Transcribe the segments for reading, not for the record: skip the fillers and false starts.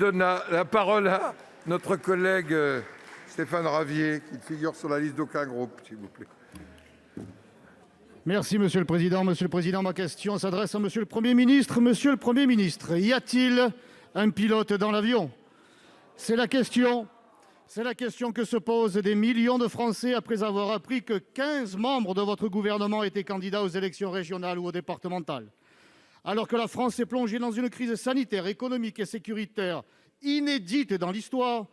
donne la parole à notre collègue Stéphane Ravier, qui ne figure sur la liste d'aucun groupe, s'il vous plaît. Merci, Monsieur le Président. Monsieur le Président, ma question s'adresse à Monsieur le Premier ministre. Monsieur le Premier ministre, y a-t-il un pilote dans l'avion ? C'est la question que se posent des millions de Français après avoir appris que 15 membres de votre gouvernement étaient candidats aux élections régionales ou départementales. Alors que la France est plongée dans une crise sanitaire, économique et sécuritaire inédite dans l'histoire,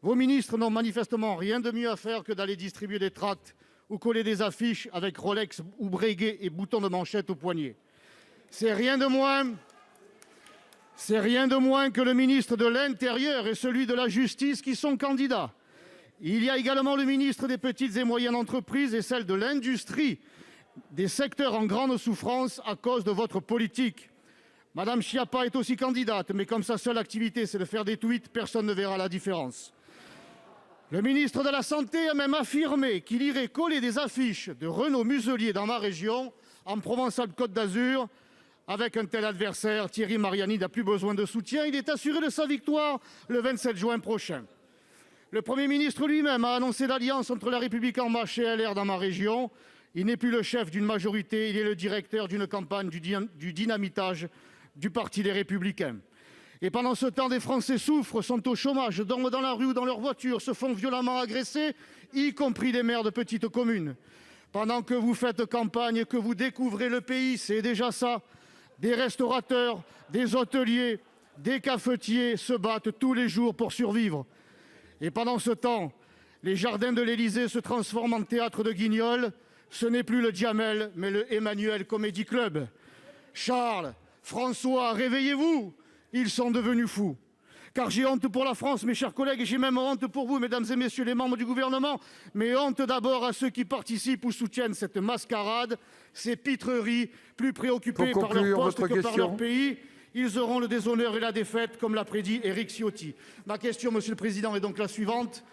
vos ministres n'ont manifestement rien de mieux à faire que d'aller distribuer des tracts ou coller des affiches avec Rolex ou Breguet et boutons de manchette au poignet. C'est rien de moins que le ministre de l'Intérieur et celui de la Justice qui sont candidats. Il y a également le ministre des Petites et Moyennes Entreprises et celle de l'Industrie, des secteurs en grande souffrance à cause de votre politique. Madame Schiappa est aussi candidate, mais comme sa seule activité, c'est de faire des tweets, personne ne verra la différence. Le ministre de la Santé a même affirmé qu'il irait coller des affiches de Renaud Muselier dans ma région, en Provence-Alpes-Côte d'Azur. Avec un tel adversaire, Thierry Mariani n'a plus besoin de soutien. Il est assuré de sa victoire le 27 juin prochain. Le Premier ministre lui-même a annoncé l'alliance entre La République En Marche et LR dans ma région. Il n'est plus le chef d'une majorité, il est le directeur d'une campagne du dynamitage du Parti Les Républicains. Et pendant ce temps, des Français souffrent, sont au chômage, dorment dans la rue ou dans leur voiture, se font violemment agresser, y compris les maires de petites communes. Pendant que vous faites campagne et que vous découvrez le pays, c'est déjà ça. Des restaurateurs, des hôteliers, des cafetiers se battent tous les jours pour survivre. Et pendant ce temps, les jardins de l'Élysée se transforment en théâtre de Guignol. Ce n'est plus le Jamel, mais le Emmanuel Comedy Club. Charles, François, réveillez-vous, ils sont devenus fous. Car j'ai honte pour la France, mes chers collègues, et j'ai même honte pour vous, mesdames et messieurs les membres du gouvernement, mais honte d'abord à ceux qui participent ou soutiennent cette mascarade, ces pitreries, plus préoccupés par leur poste que par leur pays. Ils auront le déshonneur et la défaite, comme l'a prédit Éric Ciotti. Ma question, Monsieur le Président, est donc la suivante.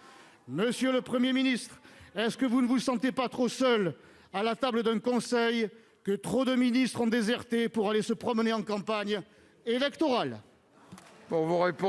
Monsieur le Premier ministre, est-ce que vous ne vous sentez pas trop seul à la table d'un conseil, que trop de ministres ont déserté pour aller se promener en campagne électorale ? Pour vous répondre.